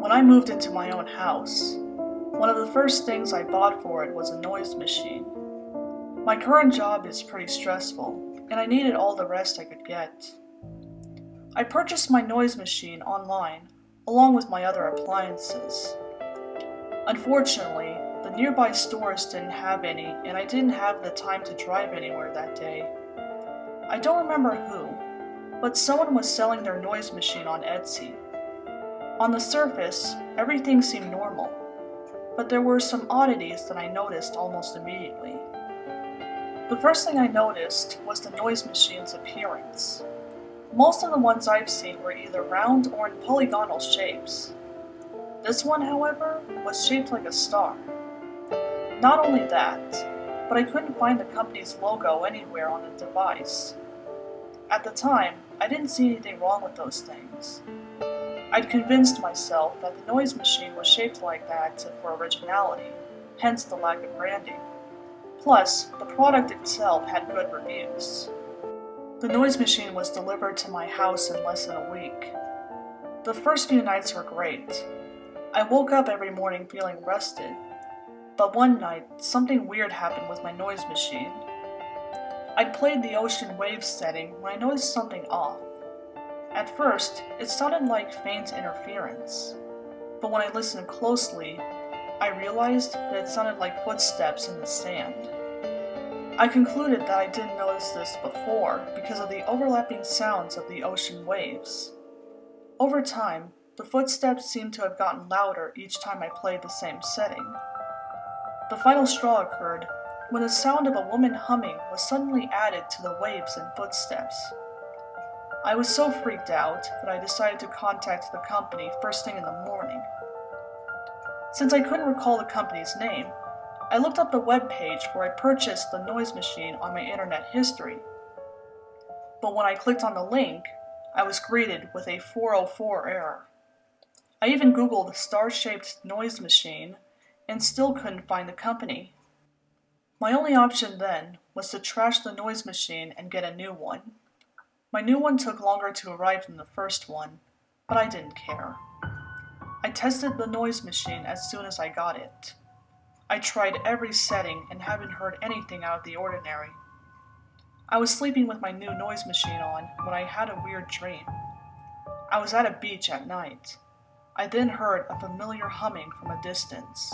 When I moved into my own house, one of the first things I bought for it was a noise machine. My current job is pretty stressful, and I needed all the rest I could get. I purchased my noise machine online, along with my other appliances. Unfortunately, the nearby stores didn't have any, and I didn't have the time to drive anywhere that day. I don't remember who, but someone was selling their noise machine on Etsy. On the surface, everything seemed normal, but there were some oddities that I noticed almost immediately. The first thing I noticed was the noise machine's appearance. Most of the ones I've seen were either round or in polygonal shapes. This one, however, was shaped like a star. Not only that, but I couldn't find the company's logo anywhere on the device. At the time, I didn't see anything wrong with those things. I'd convinced myself that the noise machine was shaped like that for originality, hence the lack of branding. Plus, the product itself had good reviews. The noise machine was delivered to my house in less than a week. The first few nights were great. I woke up every morning feeling rested, but one night, something weird happened with my noise machine. I'd played the ocean waves setting when I noticed something off. At first, it sounded like faint interference, but when I listened closely, I realized that it sounded like footsteps in the sand. I concluded that I didn't notice this before because of the overlapping sounds of the ocean waves. Over time, the footsteps seemed to have gotten louder each time I played the same setting. The final straw occurred when the sound of a woman humming was suddenly added to the waves and footsteps. I was so freaked out that I decided to contact the company first thing in the morning. Since I couldn't recall the company's name, I looked up the web page where I purchased the noise machine on my internet history. But when I clicked on the link, I was greeted with a 404 error. I even Googled star-shaped noise machine and still couldn't find the company. My only option then was to trash the noise machine and get a new one. My new one took longer to arrive than the first one, but I didn't care. I tested the noise machine as soon as I got it. I tried every setting and haven't heard anything out of the ordinary. I was sleeping with my new noise machine on when I had a weird dream. I was at a beach at night. I then heard a familiar humming from a distance.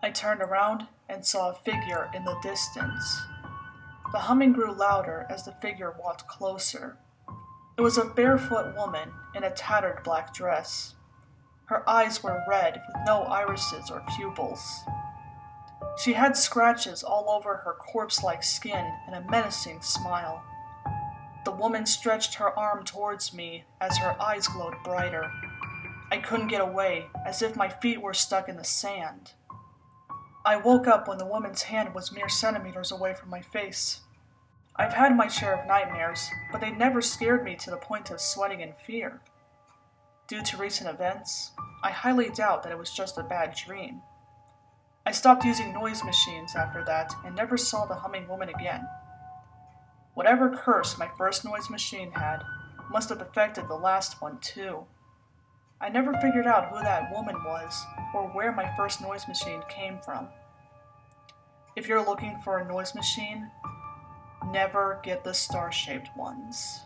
I turned around and saw a figure in the distance. The humming grew louder as the figure walked closer. It was a barefoot woman in a tattered black dress. Her eyes were red with no irises or pupils. She had scratches all over her corpse-like skin and a menacing smile. The woman stretched her arm towards me as her eyes glowed brighter. I couldn't get away, as if my feet were stuck in the sand. I woke up when the woman's hand was mere centimeters away from my face. I've had my share of nightmares, but they never scared me to the point of sweating in fear. Due to recent events, I highly doubt that it was just a bad dream. I stopped using noise machines after that and never saw the humming woman again. Whatever curse my first noise machine had must have affected the last one too. I never figured out who that woman was or where my first noise machine came from. If you're looking for a noise machine, never get the star-shaped ones.